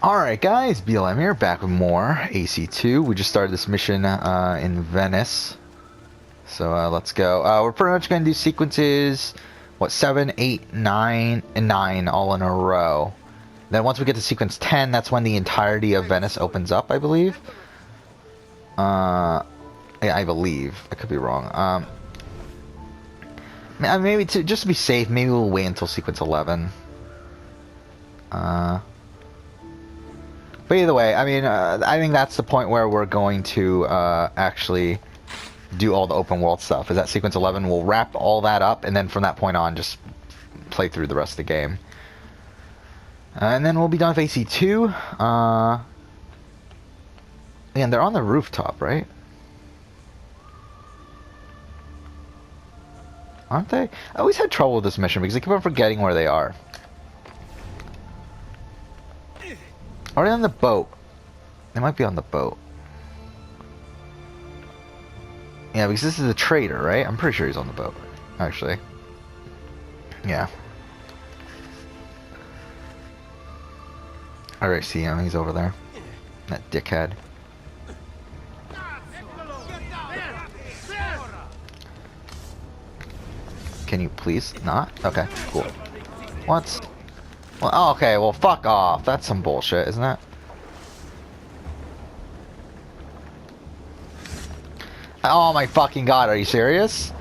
Alright guys, BLM here, back with more AC2. We just started this mission in Venice. So let's go. We're pretty much going to do sequences, what, 7, 8, 9, and 9 all in a row. Then once we get to sequence 10, that's when the entirety of Venice opens up, I believe. Yeah, I believe. I could be wrong. Maybe just to be safe, maybe we'll wait until sequence 11. But either way, I mean, I think that's the point where we're going to actually do all the open world stuff. Is that sequence 11? We'll wrap all that up, and then from that point on, just play through the rest of the game. And then we'll be done with AC2. And they're on the rooftop, right? Aren't they? I always had trouble with this mission because I keep on forgetting where they are. Are they on the boat? They might be on the boat. Yeah, because this is a trader, right? I'm pretty sure he's on the boat, actually. Yeah. I already see him. He's over there. That dickhead. Can you please not? Okay, cool. What? Well, oh, okay, well, fuck off. That's some bullshit, isn't it? Oh my fucking god, are you serious?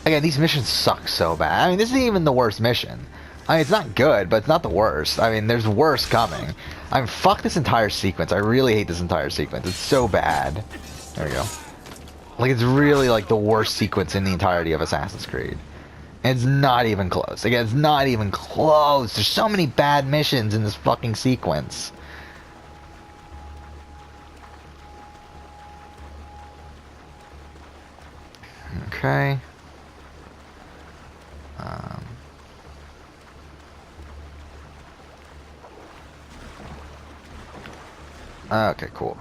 Again, these missions suck so bad. I mean, this isn't even the worst mission. I mean, it's not good, but it's not the worst. I mean, there's worse coming. I mean, fuck this entire sequence. I really hate this entire sequence. It's so bad. There we go. Like, it's really, like, the worst sequence in the entirety of Assassin's Creed. And it's not even close. Again, it's not even close. There's so many bad missions in this fucking sequence. Okay. Okay, cool.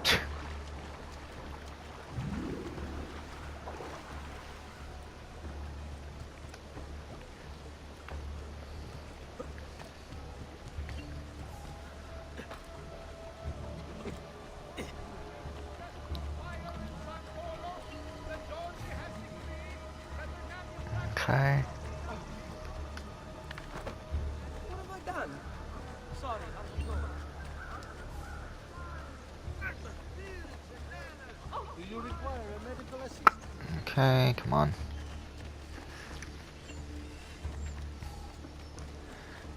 Okay. What have I done? Sorry, I'm going. Do you require a medical assistant? Okay, come on.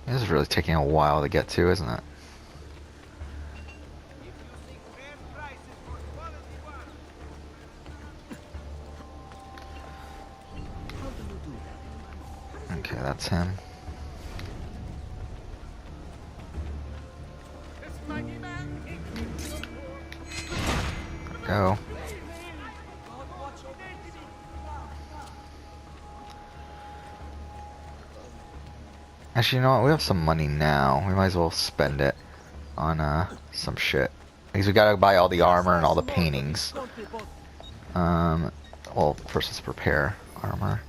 This is really taking a while to get to, isn't it? Okay, that's him. Go. Actually, you know what? We have some money now. We might as well spend it on some shit. Because we gotta buy all the armor and all the paintings. Well, first let's prepare armor.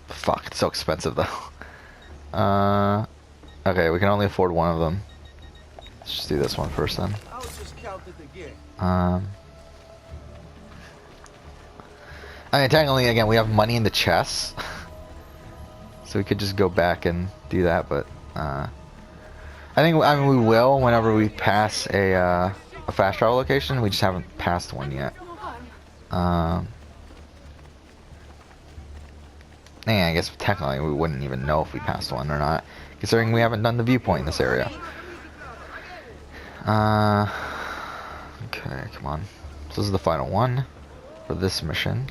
Fuck, it's so expensive though. Okay, we can only afford one of them. Let's just do this one first then. I mean, technically, again, we have money in the chests. So we could just go back and do that, but, I mean, we will whenever we pass a fast travel location. We just haven't passed one yet. Yeah, I guess technically we wouldn't even know if we passed one or not, considering we haven't done the viewpoint in this area. Okay, come on. So this is the final one for this mission.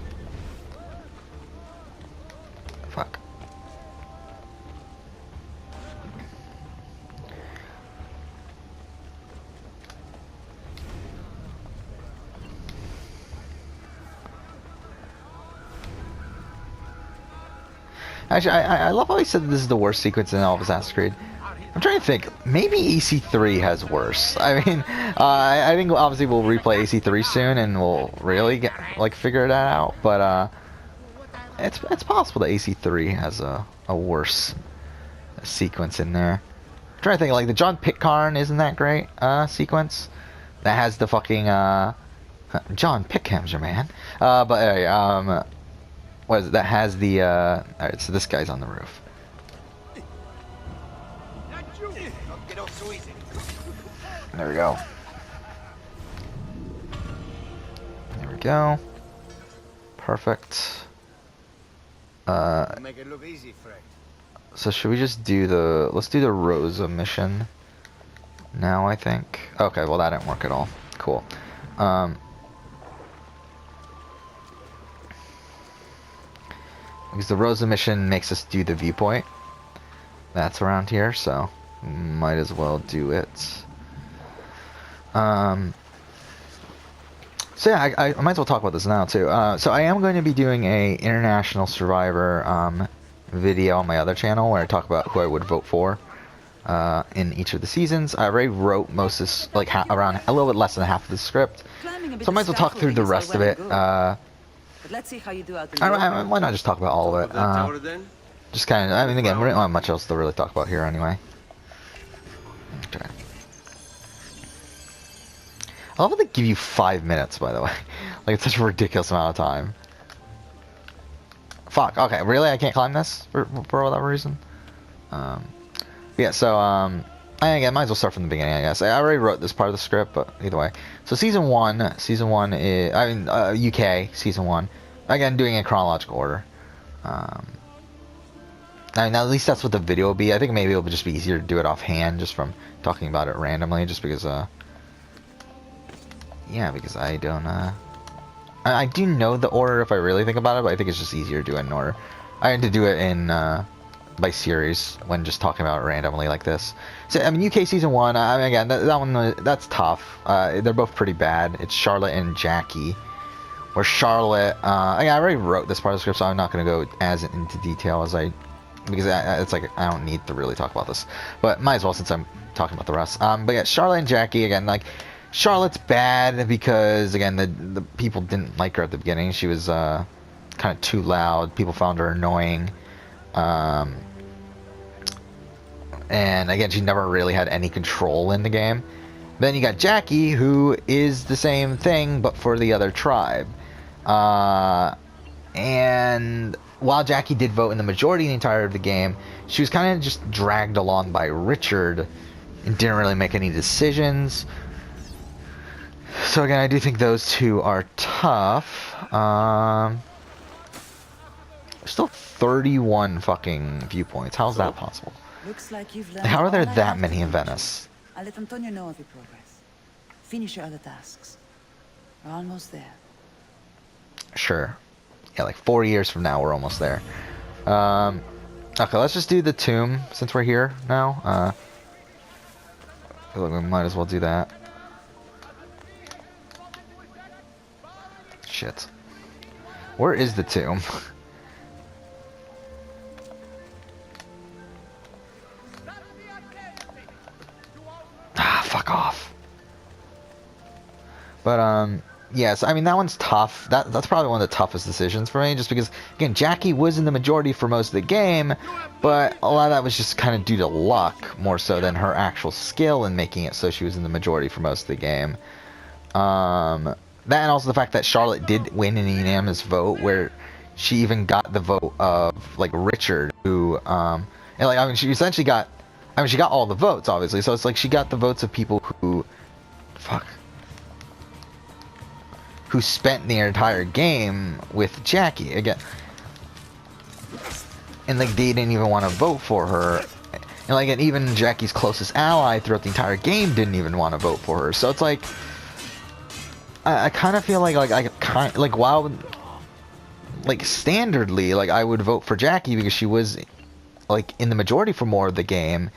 Fuck. Actually, I love how he said this is the worst sequence in all of Assassin's Creed. I'm trying to think. Maybe AC3 has worse. I mean, I think obviously we'll replay AC3 soon and we'll really get, like, figure that out. But it's possible that AC3 has a worse sequence in there. trying to think, like the John Pitcairn isn't that great sequence that has the fucking John Pickham's your man. But anyway, what is it? That has the alright, so this guy's on the roof. There we go. There we go. Perfect. Make it look easy, Frank. So should we just do the, let's do the Rosa mission now, I think. Okay, well that didn't work at all. Cool. Because the Rosa mission makes us do the viewpoint. That's around here, so might as well do it. So yeah, I might as well talk about this now too. So I am going to be doing a International Survivor video on my other channel where I talk about who I would vote for in each of the seasons. I already wrote most of this, like around a little bit less than half of the script, so I might as well talk through the rest of it. But let's see how you do out in Why not just talk about all of it? Just kind of, I mean, again, we don't have much else to really talk about here anyway. Okay. I love that they give you 5 minutes, by the way. Like, it's such a ridiculous amount of time. Fuck, okay, really? I can't climb this? For whatever reason? Yeah, so, again, might as well start from the beginning, I guess. I already wrote this part of the script, but either way. So, Season 1 is, I mean, UK, Season 1. Again, doing it in chronological order. I mean, at least that's what the video will be. I think maybe it'll just be easier to do it offhand, just from talking about it randomly, just because, yeah, because I don't, I do know the order if I really think about it, but I think it's just easier to do it in order. I had to do it in, by series when just talking about it randomly like this. So, I mean, UK Season 1, I mean, again, that one, that's tough. They're both pretty bad. It's Charlotte and Jackie. Where Charlotte, I already wrote this part of the script, so I'm not going to go as into detail as because it's like, I don't need to really talk about this. But might as well since I'm talking about the rest. But yeah, Charlotte and Jackie, again, like, Charlotte's bad because, again, the people didn't like her at the beginning. She was kind of too loud. People found her annoying. And, again, she never really had any control in the game. Then you got Jackie, who is the same thing, but for the other tribe. And while Jackie did vote in the majority of the entirety of the game, she was kind of just dragged along by Richard and didn't really make any decisions. So again, I do think those two are tough. Still 31 fucking viewpoints. How's that possible? Looks like you've learned How are there all I that have many to in teach you. Venice? I'll let Antonio know of your progress. Finish your other tasks. We're almost there. Sure. Yeah, like 4 years from now, we're almost there. Okay, let's just do the tomb since we're here now. I feel like we might as well do that. Shit. Where is the tomb? Ah, fuck off. But, yes, I mean, that one's tough. That's probably one of the toughest decisions for me, just because, again, Jackie was in the majority for most of the game, but a lot of that was just kind of due to luck, more so than her actual skill in making it so she was in the majority for most of the game. That and also the fact that Charlotte did win an unanimous vote, where she even got the vote of, like, Richard, who, and, like, I mean, she essentially got, I mean, she got all the votes, obviously, so it's like she got the votes of people who, who spent the entire game with Jackie, again. And, like, they didn't even want to vote for her. And, like, and even Jackie's closest ally throughout the entire game didn't even want to vote for her. So it's like, I kind of feel like wow, like, standardly, like, I would vote for Jackie because she was, like, in the majority for more of the game.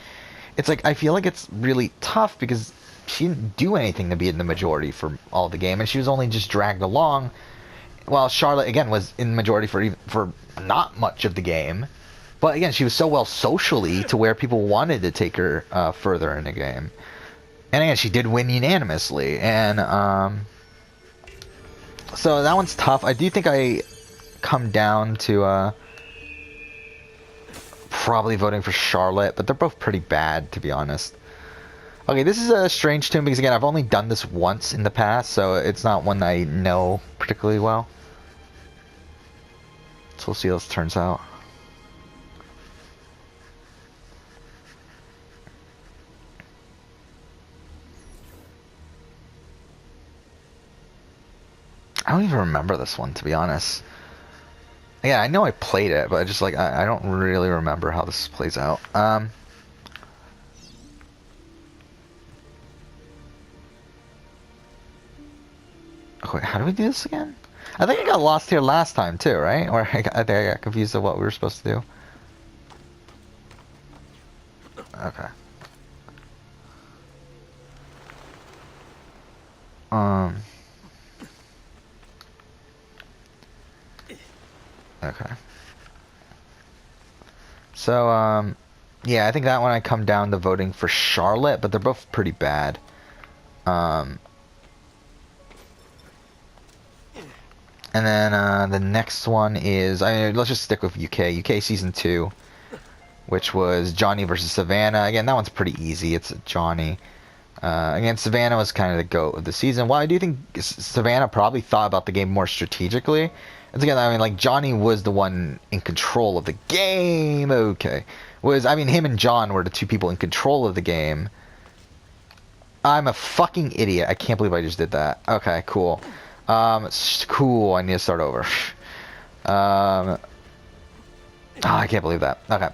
It's like, I feel like it's really tough because she didn't do anything to be in the majority for all the game, and she was only just dragged along, while Charlotte, again, was in the majority for not much of the game. But, again, she was so well socially to where people wanted to take her further in the game. And, again, she did win unanimously, and, so that one's tough. I do think I come down to, probably voting for Charlotte, but they're both pretty bad, to be honest. Okay, this is a strange tune because, again, I've only done this once in the past, so it's not one I know particularly well. So we'll see how this turns out. I don't even remember this one, to be honest. Yeah, I know I played it, but I just, like, I don't really remember how this plays out. Wait, how do we do this again? I think I got lost here last time, too, right? Or I think I got confused of what we were supposed to do. Okay. Okay. So, yeah, I think that one I come down to voting for Charlotte, but they're both pretty bad. And then the next one is, I mean, let's just stick with UK. UK Season 2, which was Johnny versus Savannah. Again, that one's pretty easy. It's Johnny. Again, Savannah was kind of the GOAT of the season. While I do think Savannah probably thought about the game more strategically, and again, I mean, like, Johnny was the one in control of the game. Okay. I mean, him and John were the two people in control of the game. I'm a fucking idiot. I can't believe I just did that. Okay, cool. Cool, I need to start over. Oh, I can't believe that. Okay.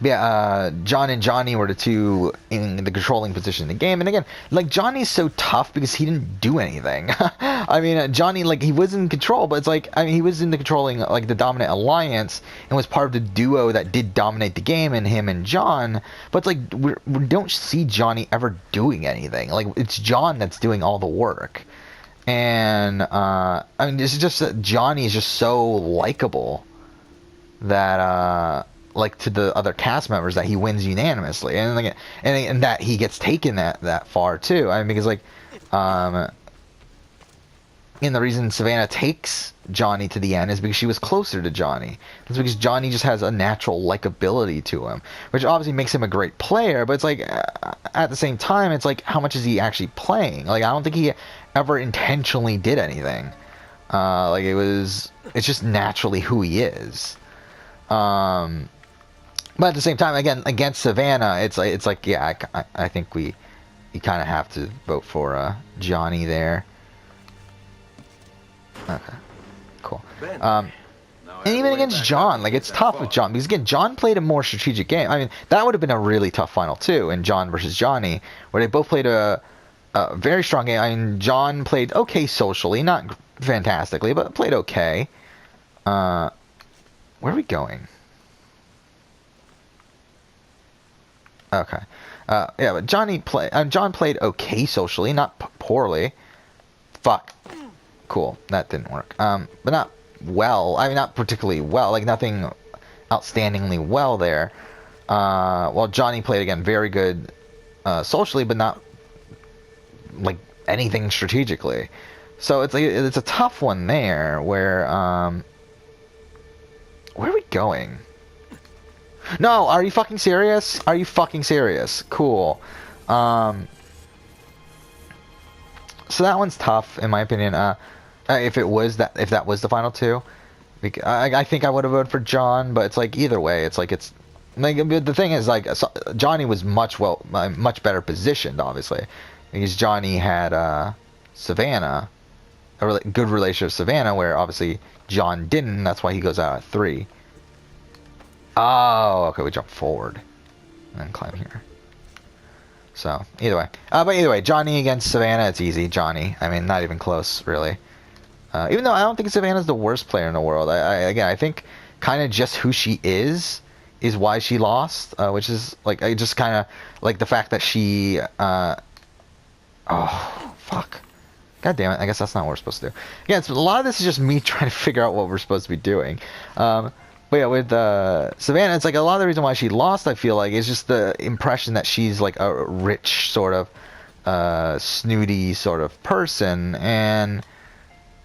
Yeah, John and Johnny were the two in the controlling position in the game. And again, like, Johnny's so tough because he didn't do anything. I mean, Johnny, like, he was in control, but it's like, I mean, he was in the controlling, like, the dominant alliance and was part of the duo that did dominate the game, and him and John. But it's like, we don't see Johnny ever doing anything. Like, it's John that's doing all the work. And, I mean, it's just that Johnny is just so likable that, like, to the other cast members, that he wins unanimously, and like, and that he gets taken that far too. I mean, because, like, and the reason Savannah takes Johnny to the end is because she was closer to Johnny. It's because Johnny just has a natural likability to him, which obviously makes him a great player. But it's like, at the same time, it's like, how much is he actually playing? Like, I don't think he ever intentionally did anything. Like, it's just naturally who he is. But at the same time, again, against Savannah, it's like, yeah, I think you kind of have to vote for Johnny there. Okay, cool. And even against John, like, it's tough with John, because again, John played a more strategic game. I mean, that would have been a really tough final too, in John versus Johnny, where they both played a very strong game. I mean, John played okay socially, not fantastically, but played okay. Where are we going? Okay. Yeah, but John played okay socially, not poorly. Fuck. Cool. That didn't work. But not well. I mean, not particularly well. Like, nothing outstandingly well there. Well, Johnny played, again, very good socially, but not, like, anything strategically. So it's like, it's a tough one there, where are we going? No, are you fucking serious? Are you fucking serious? Cool. So that one's tough, in my opinion. If that was the final two, I think I would have voted for John, but it's like, either way, it's like, the thing is, like, Johnny was much better positioned, obviously, because Johnny had Savannah, a really good relationship with Savannah, where obviously John didn't, and that's why he goes out at 3. Oh, okay, we jump forward and climb here. So, either way. But either way, Johnny against Savannah, it's easy. Johnny. I mean, not even close, really. Even though I don't think Savannah's the worst player in the world. Again, I think kind of just who she is why she lost. Which is, like, I just kind of, like, the fact that she... oh, fuck. God damn it, I guess that's not what we're supposed to do. Yeah, a lot of this is just me trying to figure out what we're supposed to be doing. But yeah, with Savannah, it's like, a lot of the reason why she lost, I feel like, is just the impression that she's like a rich sort of snooty sort of person. And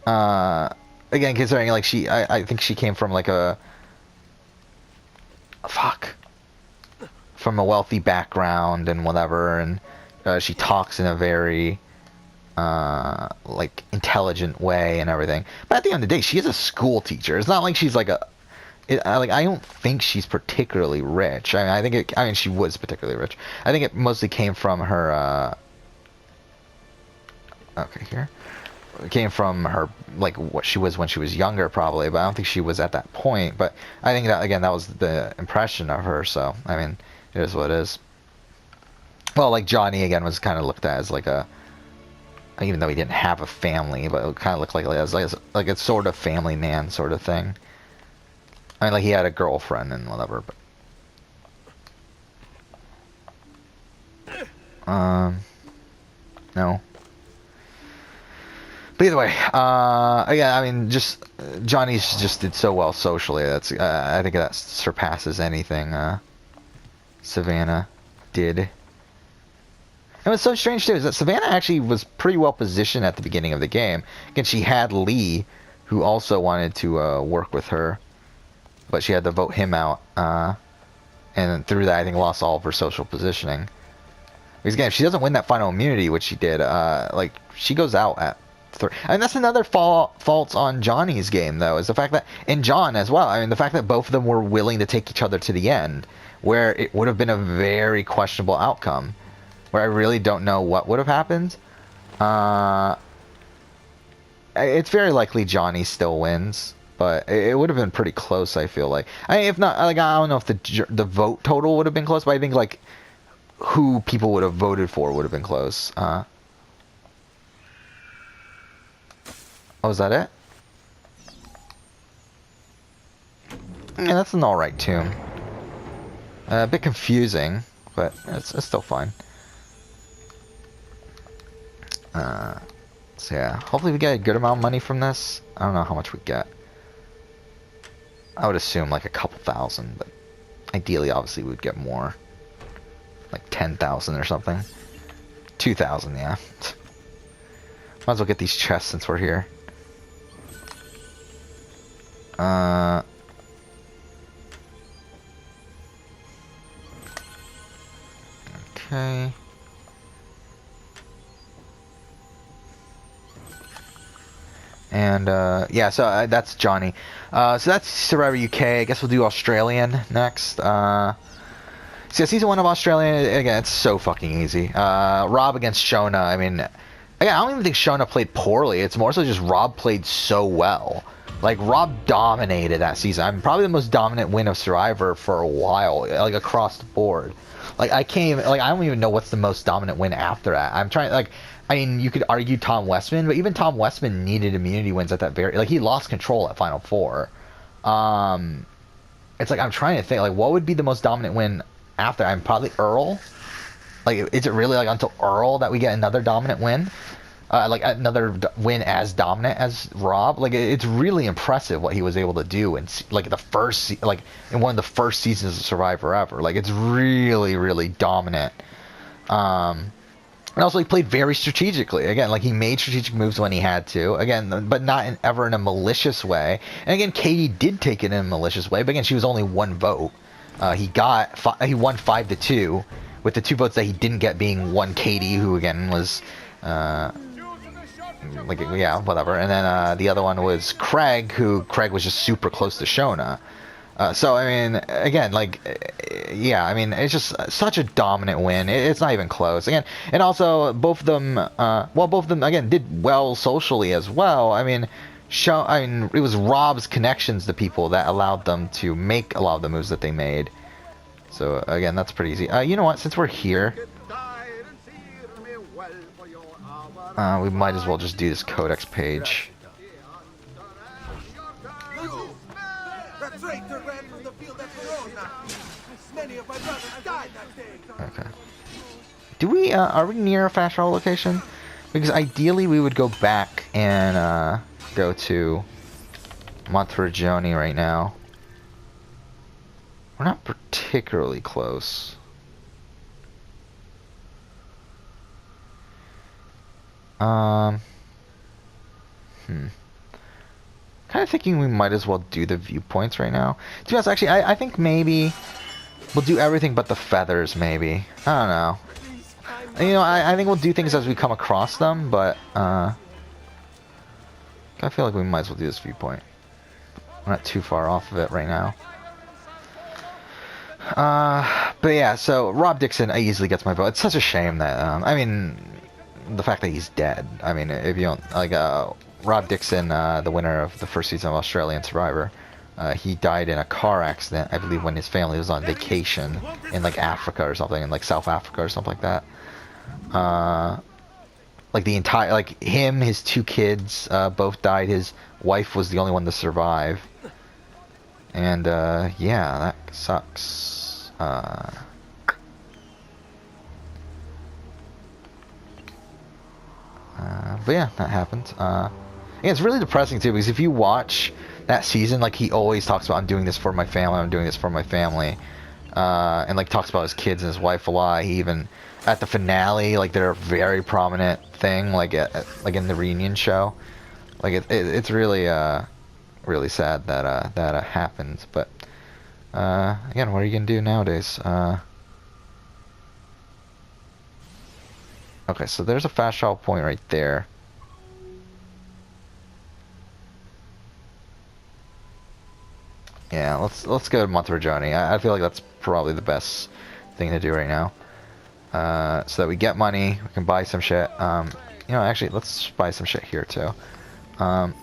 again, considering, like, I think she came from, like, a fuck, from a wealthy background and whatever, and she talks in a very like intelligent way and everything. But at the end of the day, she is a school teacher. It's not like she's like like I don't think she's particularly rich. I mean, I mean she was particularly rich. I think it mostly came from her. Okay, here. It came from her, like what she was when she was younger, probably. But I don't think she was at that point. But I think that again, that was the impression of her. So I mean, it is what it is. Well, like Johnny again was kind of looked at as like a, even though he didn't have a family, but it kind of looked like as like a sort of family man sort of thing. I mean, like he had a girlfriend and whatever, but no. But either way, yeah, I mean, just Johnny's just did so well socially. That's I think that surpasses anything Savannah did. And what's so strange too is that Savannah actually was pretty well positioned at the beginning of the game. Again, she had Lee, who also wanted to work with her, but she had to vote him out, and through that, I think lost all of her social positioning. Because again, if she doesn't win that final immunity, which she did, like she goes out at. And that's another fault on Johnny's game, though, is the fact that, and John as well, I mean, the fact that both of them were willing to take each other to the end, where it would have been a very questionable outcome, where I really don't know what would have happened. It's very likely Johnny still wins, but it would have been pretty close, I feel like. I mean, if not, like, I don't know if the vote total would have been close, but I think, like, who people would have voted for would have been close. Oh, is that it? Yeah, that's an alright tune. A bit confusing, but it's still fine. So yeah, hopefully we get a good amount of money from this. I don't know how much we get. I would assume like a couple thousand, but ideally, obviously, we would get more. Like 10,000 or something. 2,000, yeah. Might as well get these chests since we're here. Okay. And yeah, so that's Johnny. So that's Survivor UK. I guess we'll do Australian next. So season 1 of Australian, again, it's so fucking easy. Rob against Shona. I mean, again, I don't even think Shona played poorly. It's more so just Rob played so well. Like, Rob dominated that season. I'm probably the most dominant win of Survivor for a while, like, across the board. Like, I can't even, like, I don't even know what's the most dominant win after that. I'm trying, like, I mean, you could argue Tom Westman, but even Tom Westman needed immunity wins at that very, like, he lost control at Final Four. It's like, I'm trying to think, like, what would be the most dominant win after? I'm probably Earl. Like, is it really, like, until Earl that we get another dominant win? Like another win as dominant as Rob. Like, it's really impressive what he was able to do in like the first, like in one of the first seasons of Survivor ever. Like, it's really, really dominant. And also he played very strategically. Again, like he made strategic moves when he had to. Again, but not ever in a malicious way. And again, Katie did take it in a malicious way. But again, she was only one vote. He won 5-2 with the 2 votes that he didn't get being one Katie, who again was. Like, yeah, whatever. And then the other one was Craig, who Craig was just super close to Shona. So, I mean, again, like, yeah, I mean, it's just such a dominant win. It's not even close. Again, and also, both of them, again, did well socially as well. I mean, it was Rob's connections to people that allowed them to make a lot of the moves that they made. So, again, that's pretty easy. You know what? Since we're here, we might as well just do this codex page. Okay. Do we, are we near a fast travel location? Because ideally we would go back and, go to Monteriggioni right now. We're not particularly close. Kind of thinking we might as well do the viewpoints right now. To be honest, actually, I think maybe we'll do everything but the feathers, maybe. I don't know. You know, I think we'll do things as we come across them, but, I feel like we might as well do this viewpoint. We're not too far off of it right now. But yeah, so Rob Dixon easily gets my vote. It's such a shame that, I mean, the fact that he's dead. I mean, if you don't, like, Rob Dixon, the winner of the first season of Australian Survivor, he died in a car accident, I believe, when his family was on vacation in, like, Africa or something, in, like, South Africa or something like that. Like, the entire, like, him, his 2 kids, both died. His wife was the only one to survive. And, yeah, that sucks. But yeah, that happened. Yeah, it's really depressing too, because if you watch that season, like, he always talks about, I'm doing this for my family, I'm doing this for my family. And, like, talks about his kids and his wife a lot. He even, at the finale, like, they're a very prominent thing, like, like in the reunion show. Like, it's really, really sad that, that happened. But, again, what are you gonna do nowadays? Okay, so there's a fast travel point right there. Yeah, let's go to Monterrey. I feel like that's probably the best thing to do right now. So that we get money, we can buy some shit. You know, actually, let's buy some shit here too. Can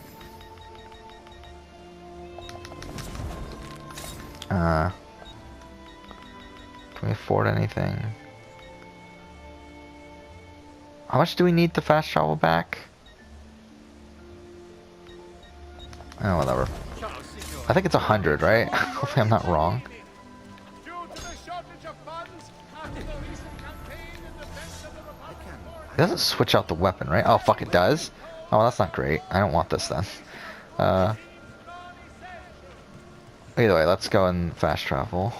we afford anything? How much do we need to fast travel back? Oh, whatever. I think it's 100, right? Hopefully I'm not wrong. It doesn't switch out the weapon, right? Oh, fuck, it does? Oh, that's not great. I don't want this then. Either way, let's go and fast travel.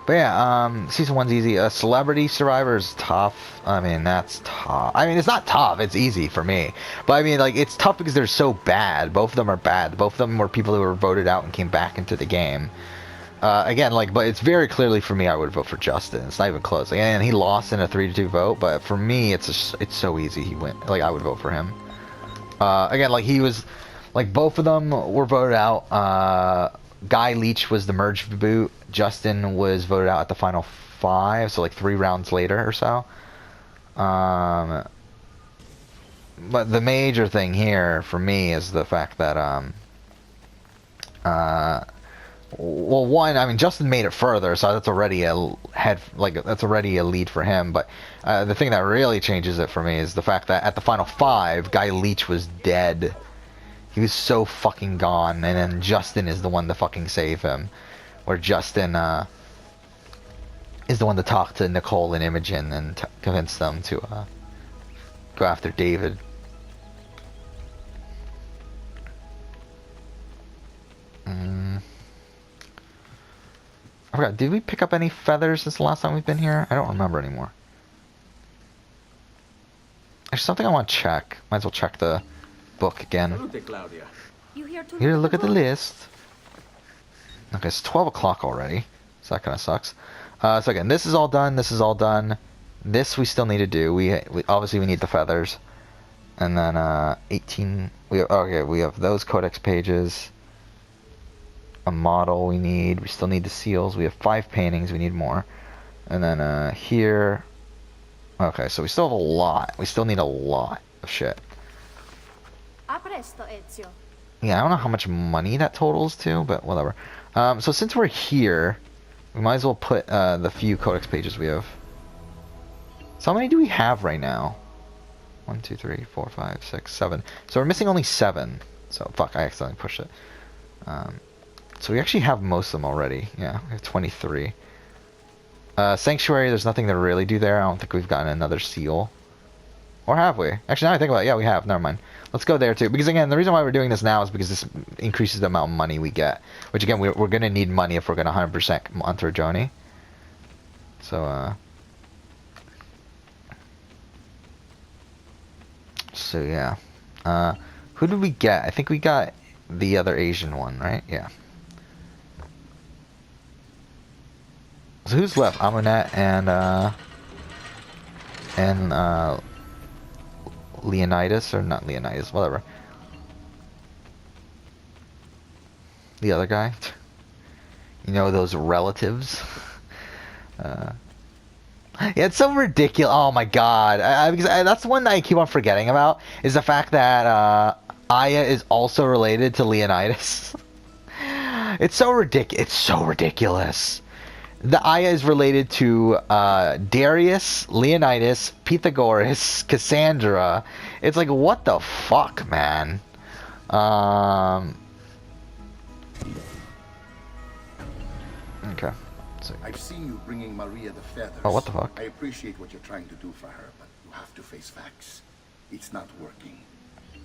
But yeah, season 1's easy. Celebrity Survivor is tough. I mean, that's tough. I mean, it's not tough. It's easy for me. But I mean, like, it's tough because they're so bad. Both of them are bad. Both of them were people who were voted out and came back into the game. Again, like, but it's very clearly for me, I would vote for Justin. It's not even close. Like, and he lost in a 3-2 vote, but for me, it's so easy. He went. Like, I would vote for him. Again, like, he was, like, both of them were voted out. Guy Leach was the merge boot. Justin was voted out at the final 5, so like 3 rounds later or so. But the major thing here for me is the fact that, well, one, I mean, Justin made it further, so that's already that's already a lead for him. But the thing that really changes it for me is the fact that at the final 5, Guy Leach was dead. He was so fucking gone, and then Justin is the one to fucking save him. Where Justin is the one to talk to Nicole and Imogen and convince them to go after David. I forgot, did we pick up any feathers since the last time we've been here? I don't remember anymore. There's something I want to check. Might as well check the book again. Here, look at the list. Okay, it's 12 o'clock already, so that kind of sucks. So again, this is all done. This is all done. This we still need to do. We obviously we need the feathers, and then 18. We have those codex pages. A model we need. We still need the seals. We have 5 paintings. We need more, and then here. Okay, so we still have a lot. We still need a lot of shit. A presto, Ezio. Yeah, I don't know how much money that totals to, but whatever. So since we're here, we might as well put the few codex pages we have. So how many do we have right now? 1, 2, 3, 4, 5, 6, 7. So we're missing only 7. So fuck, I accidentally pushed it. So we actually have most of them already. Yeah, we have 23. Sanctuary, there's nothing to really do there. I don't think we've gotten another seal. Or have we? Actually, now I think about it, yeah, we have. Never mind. Let's go there too. Because again, the reason why we're doing this now is because this increases the amount of money we get. Which again, we're going to need money if we're going to 100% enter Joni. So, So yeah. Who did we get? I think we got the other Asian one, right? Yeah. So who's left? Amunet and Leonidas, or not Leonidas, whatever. The other guy. You know, those relatives. Yeah, it's so ridiculous. Oh my god. That's the one that I keep on forgetting about, is the fact that Aya is also related to Leonidas. It's so ridiculous. It's so ridiculous. The Aya is related to Darius, Leonidas, Pythagoras, Cassandra. It's like, what the fuck, man? Okay. So, I've seen you bringing Maria the feathers. oh, what the fuck? I appreciate what you're trying to do for her, but you have to face facts. It's not working.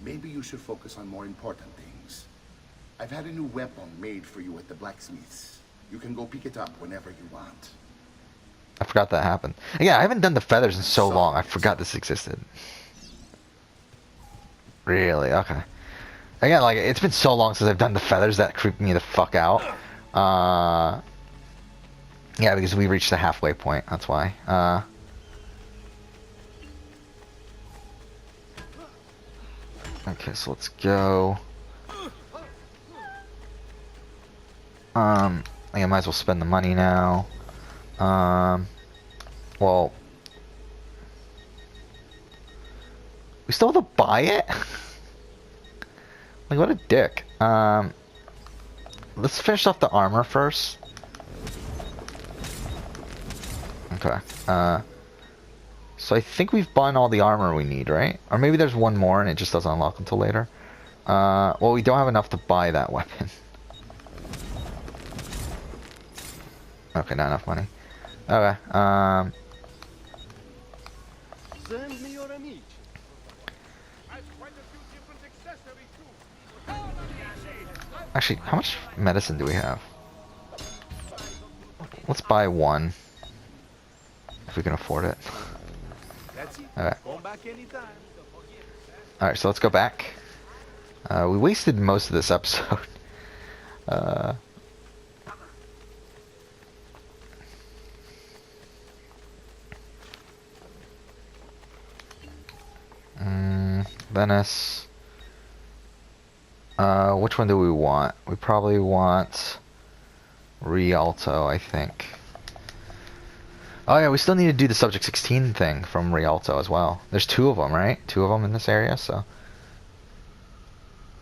Maybe you should focus on more important things. I've had a new weapon made for you at the blacksmith's. You can go pick it up whenever you want. I forgot that happened. Yeah, I haven't done the feathers in so long. I forgot this existed. Really? Okay. Again, like, it's been so long since I've done the feathers that creep me the fuck out. Yeah, because we reached the halfway point. That's why. Okay, so let's go. I think I might as well spend the money now. Well, we still have to buy it? Like, what a dick. Let's finish off the armor first. Okay. So I think we've bought all the armor we need, right? Or maybe there's one more and it just doesn't unlock until later. Well, we don't have enough to buy that weapon. Okay, not enough money. Okay, Send me your amici. I've quite a few different accessories too. actually, how much medicine do we have? Let's buy one. If we can afford it. That's it. Okay. Come back anytime. Alright, so let's go back. We wasted most of this episode. Venice. Which one do we want? We probably want Rialto, I think. Oh yeah, we still need to do the Subject 16 thing from Rialto as well. There's two of them, right? Two of them in this area, so...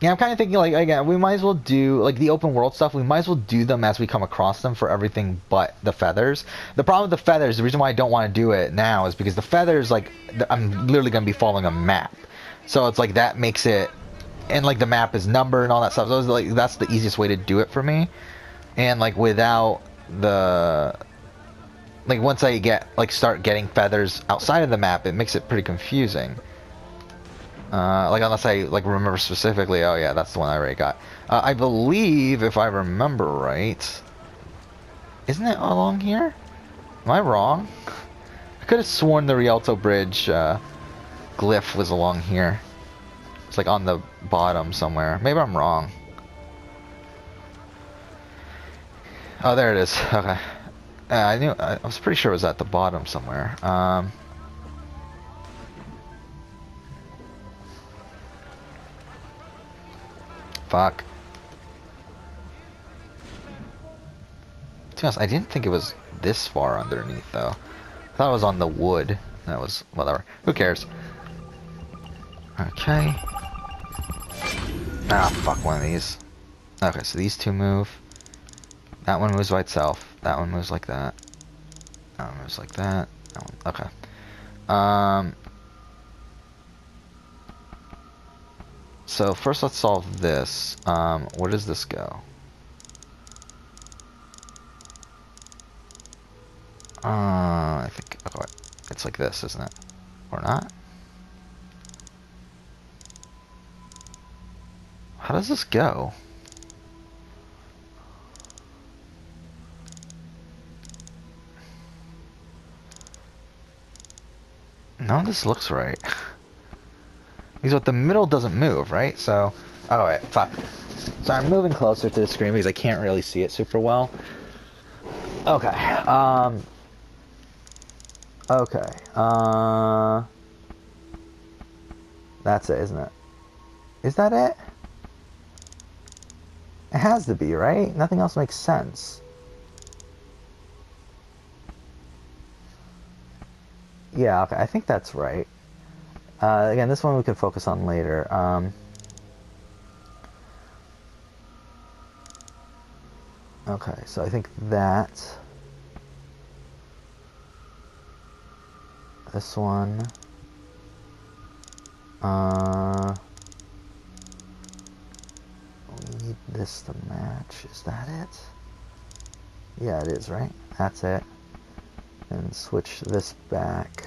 Yeah, I'm kind of thinking, like, again, we might as well do, like, the open world stuff, we might as well do them as we come across them for everything but the feathers. The problem with the feathers, the reason why I don't want to do it now is because the feathers, like, I'm literally going to be following a map. So it's like, that makes it... And, like, the map is numbered and all that stuff, so it's like, that's the easiest way to do it for me. And, like, without the... Like, once I start getting feathers outside of the map, it makes it pretty confusing. Like, unless I, like, remember specifically, oh yeah, that's the one I already got. I believe, if I remember right... Isn't it along here? Am I wrong? I could have sworn the Rialto Bridge, glyph was along here. It's, like, on the bottom somewhere. Maybe I'm wrong. Oh, there it is. Okay. I was pretty sure it was at the bottom somewhere. Fuck. To be honest, I didn't think it was this far underneath, though. I thought it was on the wood. That was... whatever. Who cares? Okay. Ah, fuck one of these. Okay, so these two move. That one moves by itself. That one moves like that. That one moves like that. That one... okay. So first let's solve this. Where does this go? I think... okay, it's like this, isn't it? Or not? How does this go? None of this looks right. Because what the middle doesn't move, right? So, oh wait, fuck. So I'm moving closer to the screen because I can't really see it super well. Okay, okay, that's it, isn't it? Is that it? It has to be, right? Nothing else makes sense. Yeah, okay, I think that's right. Again, this one we can focus on later. Okay, so I think that... This one... we need this to match. Is that it? Yeah, it is, right? That's it. And switch this back.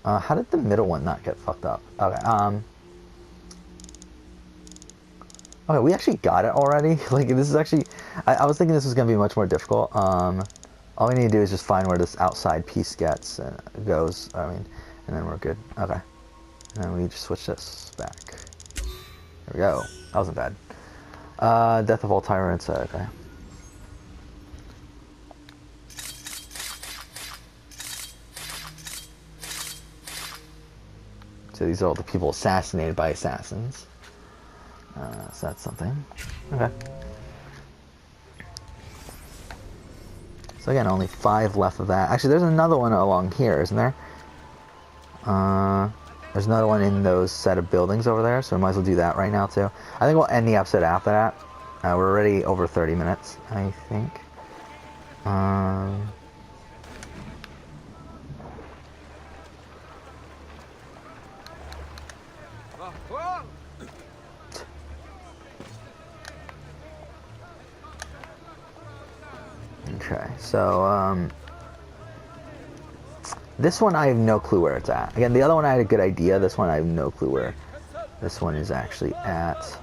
How did the middle one not get fucked up? Okay, okay, we actually got it already. Like, this is actually... I was thinking this was going to be much more difficult. All we need to do is just find where this outside piece gets and goes. I mean, and then we're good. Okay. And then we just switch this back. There we go. That wasn't bad. Death of all tyrants. Okay. So these are all the people assassinated by assassins. So that's something. Okay. So again, only 5 left of that. Actually, there's another one along here, isn't there? There's another one in those set of buildings over there, so we might as well do that right now too. I think we'll end the episode after that. We're already over 30 minutes, I think. Okay, so this one I have no clue where it's at. Again, the other one I had a good idea. This one I have no clue where this one is actually at.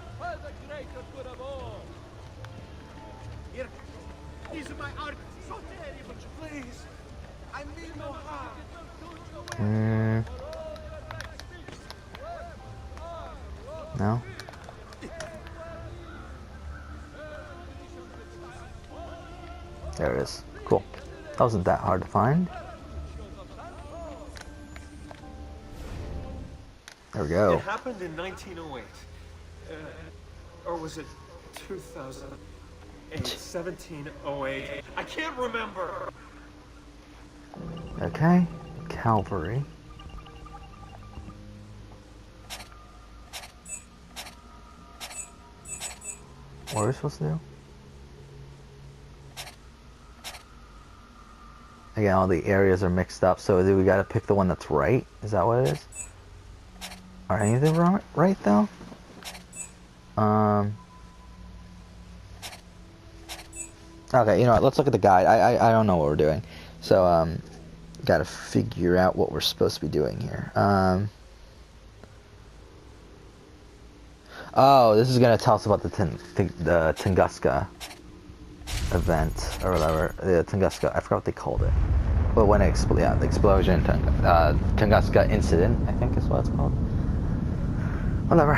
No? There it is. Cool. That wasn't that hard to find. There we go. It happened in 1908. Or was it 2008? 1708? I can't remember! Okay. Calvary. What are we supposed to do? Again, all the areas are mixed up, so do we gotta pick the one that's right? Is that what it is? Are any of them wrong, right though? Okay, you know what, let's look at the guide. I don't know what we're doing. So, gotta figure out what we're supposed to be doing here. Oh, this is gonna tell us about the Tunguska event or whatever. The Tunguska, I forgot what they called it. But when it the explosion, Tunguska incident, I think is what it's called. Whatever.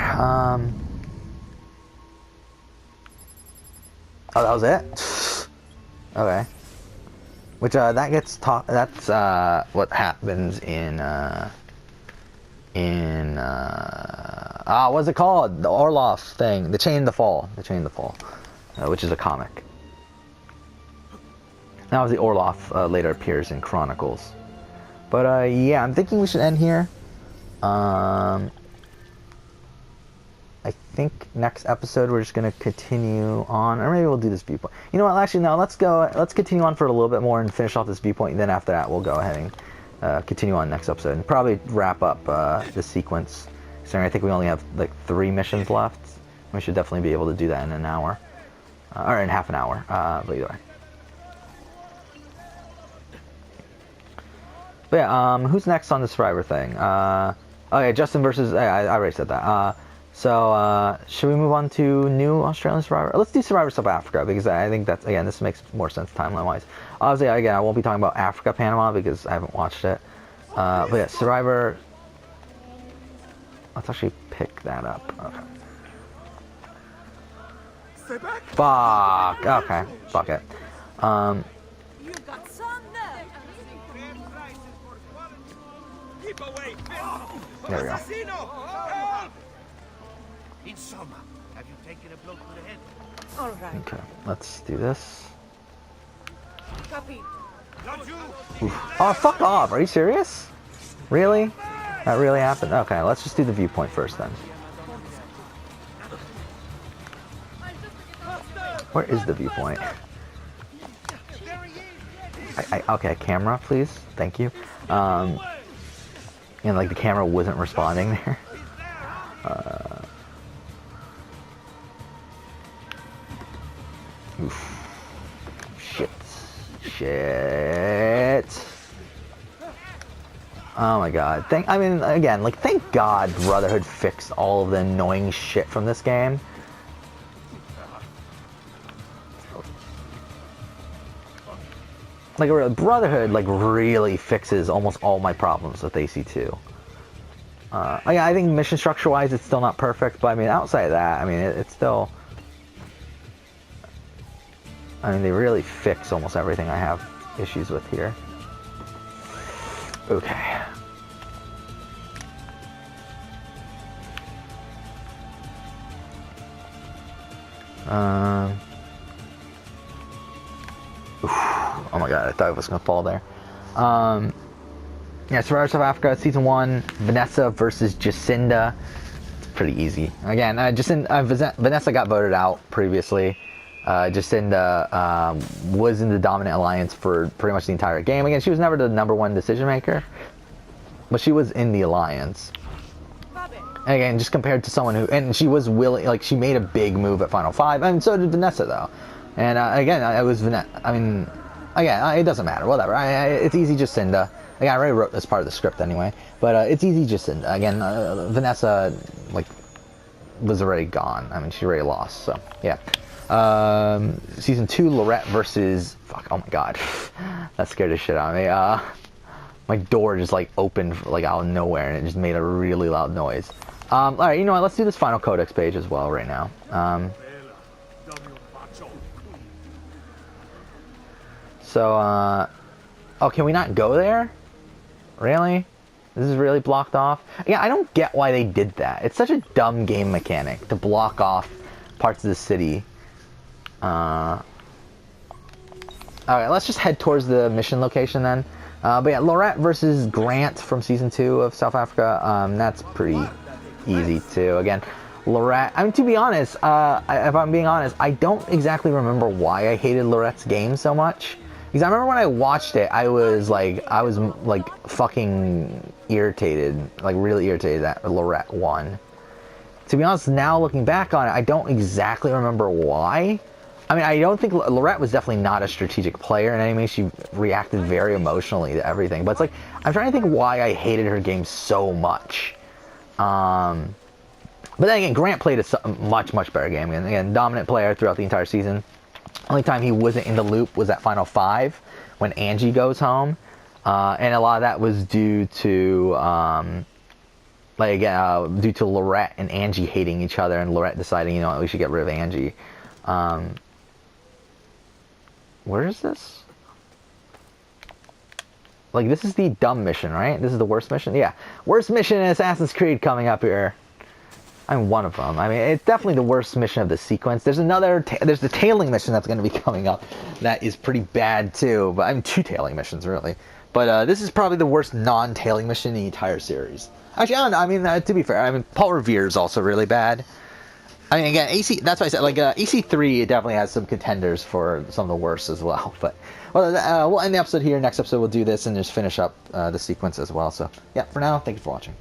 Oh, that was it? Okay. Which, that gets that's, what happens in, what's it called? The Orloff thing. The Chain to Fall. The Chain to Fall. Which is a comic. Now the Orloff later appears in Chronicles. But, yeah, I'm thinking we should end here. I think next episode we're just gonna continue on, or maybe we'll do this viewpoint. You know what? Actually, no. Let's continue on for a little bit more and finish off this viewpoint. And then after that, we'll go ahead and continue on next episode and probably wrap up this sequence. So I think we only have like 3 missions left. We should definitely be able to do that in an hour, or in half an hour. But either way. But yeah, who's next on the Survivor thing? Okay, Justin versus... I already said that. So, should we move on to new Australian Survivor? Let's do Survivor South Africa, because I think that's, again, this makes more sense timeline-wise. Obviously, again, I won't be talking about Africa Panama, because I haven't watched it. But yeah, Survivor... Let's actually pick that up. Okay. Fuck! Okay, fuck it. You've got some nerve. There we go. In summer, have you taken a blow to the head? All right. Okay, let's do this. Copy. Oh, fuck off! Are you serious? Really? That really happened? Okay, let's just do the viewpoint first then. Where is the viewpoint? Okay, camera, please. Thank you. And like the camera wasn't responding there. Oof. Shit. Oh my god. I mean, again, like, thank God Brotherhood fixed all of the annoying shit from this game. Like, Brotherhood, like, really fixes almost all my problems with AC2. Yeah, I think mission structure-wise, it's still not perfect, but I mean, outside of that, I mean, it's still... I mean, they really fix almost everything I have issues with here. Okay. Oh my god, I thought it was gonna fall there. Yeah, Survivor South Africa, Season 1, Vanessa versus Jacinda. It's pretty easy. Again, Vanessa got voted out previously. Jacinda was in the dominant alliance for pretty much the entire game. Again, she was never the #1 decision maker, but she was in the alliance. And again, just compared to someone who, and she was willing, like, she made a big move at Final 5, and so did Vanessa though. And again, I was Vanessa. I mean, again, it doesn't matter. Whatever. It's easy, Jacinda. Again, I already wrote this part of the script anyway, but it's easy, Jacinda. Again, Vanessa, like, was already gone. I mean, she already lost. So yeah. Season 2, Lorette versus... Fuck, oh my god. That scared the shit out of me. My door just, like, opened, like, out of nowhere, and it just made a really loud noise. Alright, you know what? Let's do this final codex page as well right now. Oh, can we not go there? Really? This is really blocked off? Yeah, I don't get why they did that. It's such a dumb game mechanic to block off parts of the city. Alright, let's just head towards the mission location then. But yeah, Lorette versus Grant from Season 2 of South Africa. That's pretty easy too. Again, Lorette, I mean, to be honest, if I'm being honest, I don't exactly remember why I hated Lorette's game so much. Because I remember when I watched it, I was like fucking irritated, like really irritated that Lorette won. To be honest, now looking back on it, I don't exactly remember why. I mean, I don't think Lorette was definitely not a strategic player in any way. She reacted very emotionally to everything. But it's like, I'm trying to think why I hated her game so much. But then again, Grant played a much, much better game. And again, dominant player throughout the entire season. Only time he wasn't in the loop was at Final 5 when Angie goes home. And a lot of that was due to, due to Lorette and Angie hating each other, and Lorette deciding, you know what, we should get rid of Angie. Where is this? Like, this is the dumb mission, right? This is the worst mission? Yeah. Worst mission in Assassin's Creed coming up here. I'm one of them. I mean, it's definitely the worst mission of the sequence. There's there's the tailing mission that's going to be coming up that is pretty bad too. But I mean, 2 tailing missions, really. But this is probably the worst non-tailing mission in the entire series. Actually, I don't know. I mean, to be fair, I mean, Paul Revere is also really bad. I mean, again, that's why I said, like, AC3 definitely has some contenders for some of the worst as well. But, well, we'll end the episode here. Next episode, we'll do this and just finish up the sequence as well. So, yeah, for now, thank you for watching.